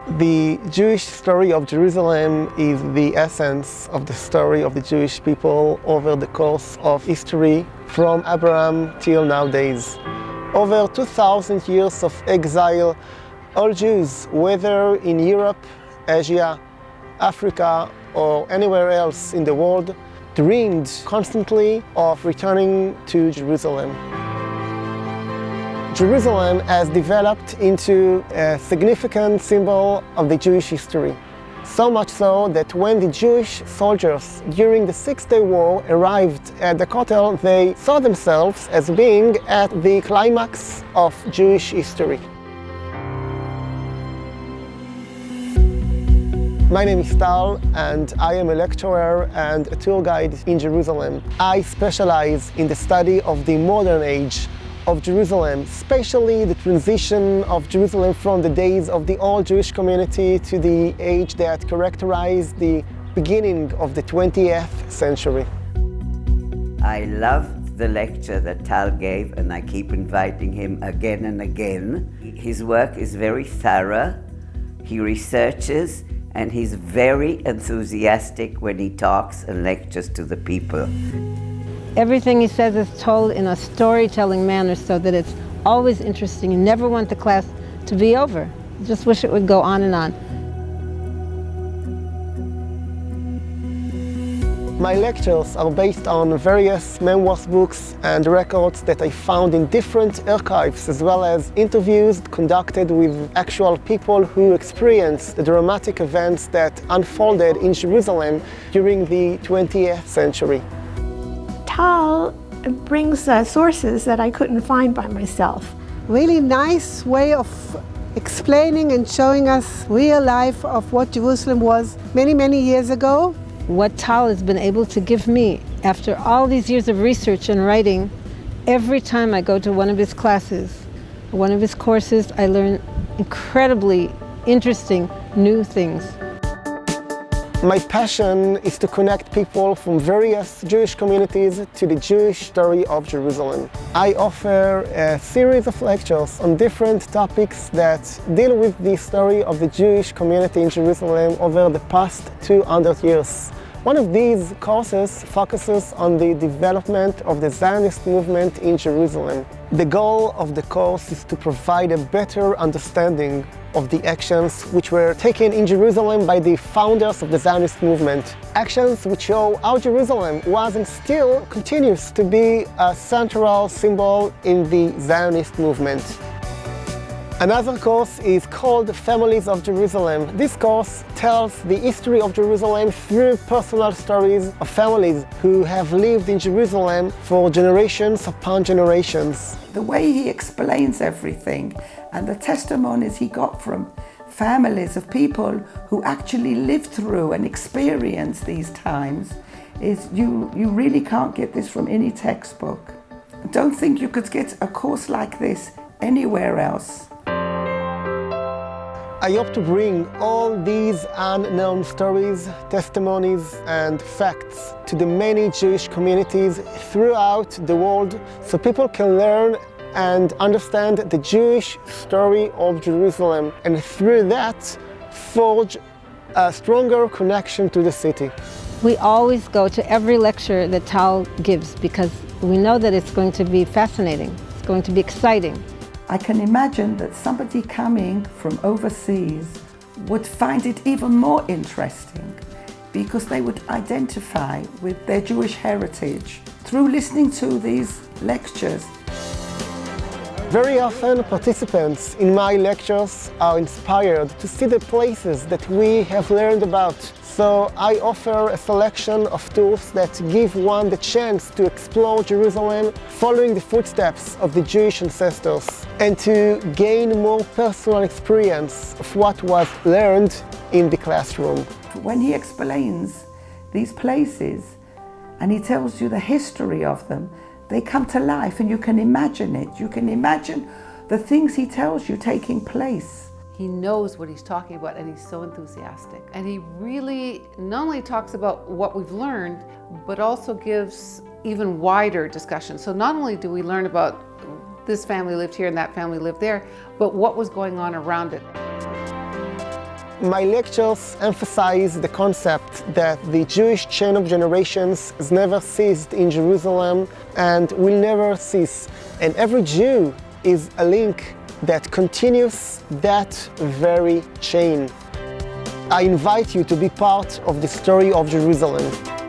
The Jewish story of Jerusalem is the essence of the story of the Jewish people over the course of history from Abraham till nowadays. Over 2,000 years of exile, all Jews, whether in Europe, Asia, Africa, or anywhere else in the world, dreamed constantly of returning to Jerusalem. Jerusalem has developed into a significant symbol of the Jewish history. So much so that when the Jewish soldiers during the Six-Day War arrived at the Kotel, they saw themselves as being at the climax of Jewish history. My name is Tal, and I am a lecturer and a tour guide in Jerusalem. I specialize in the study of the modern age of Jerusalem, especially the transition of Jerusalem from the days of the old Jewish community to the age that characterized the beginning of the 20th century. I loved the lecture that Tal gave, and I keep inviting him again and again. His work is very thorough, he researches, and he's very enthusiastic when he talks and lectures to the people. Everything he says is told in a storytelling manner so that it's always interesting. You never want the class to be over. You just wish it would go on and on. My lectures are based on various memoirs, books, and records that I found in different archives, as well as interviews conducted with actual people who experienced the dramatic events that unfolded in Jerusalem during the 20th century. Tal brings sources that I couldn't find by myself. Really nice way of explaining and showing us real life of what Jerusalem was many, many years ago. What Tal has been able to give me after all these years of research and writing, every time I go to one of his classes, one of his courses, I learn incredibly interesting new things. My passion is to connect people from various Jewish communities to the Jewish story of Jerusalem. I offer a series of lectures on different topics that deal with the story of the Jewish community in Jerusalem over the past 200 years. One of these courses focuses on the development of the Zionist movement in Jerusalem. The goal of the course is to provide a better understanding of the actions which were taken in Jerusalem by the founders of the Zionist movement. Actions which show how Jerusalem was and still continues to be a central symbol in the Zionist movement. Another course is called Families of Jerusalem. This course tells the history of Jerusalem through personal stories of families who have lived in Jerusalem for generations upon generations. The way he explains everything and the testimonies he got from families of people who actually lived through and experienced these times is you really can't get this from any textbook. I don't think you could get a course like this anywhere else. I hope to bring all these unknown stories, testimonies, and facts to the many Jewish communities throughout the world so people can learn and understand the Jewish story of Jerusalem, and through that forge a stronger connection to the city. We always go to every lecture that Tal gives because we know that it's going to be fascinating, it's going to be exciting. I can imagine that somebody coming from overseas would find it even more interesting because they would identify with their Jewish heritage through listening to these lectures. Very often, participants in my lectures are inspired to see the places that we have learned about. So I offer a selection of tools that give one the chance to explore Jerusalem following the footsteps of the Jewish ancestors and to gain more personal experience of what was learned in the classroom. When he explains these places and he tells you the history of them, they come to life and you can imagine it. You can imagine the things he tells you taking place. He knows what he's talking about and he's so enthusiastic. And he really not only talks about what we've learned, but also gives even wider discussion. So not only do we learn about this family lived here and that family lived there, but what was going on around it. My lectures emphasize the concept that the Jewish chain of generations has never ceased in Jerusalem and will never cease. And every Jew is a link that continues that very chain. I invite you to be part of the story of Jerusalem.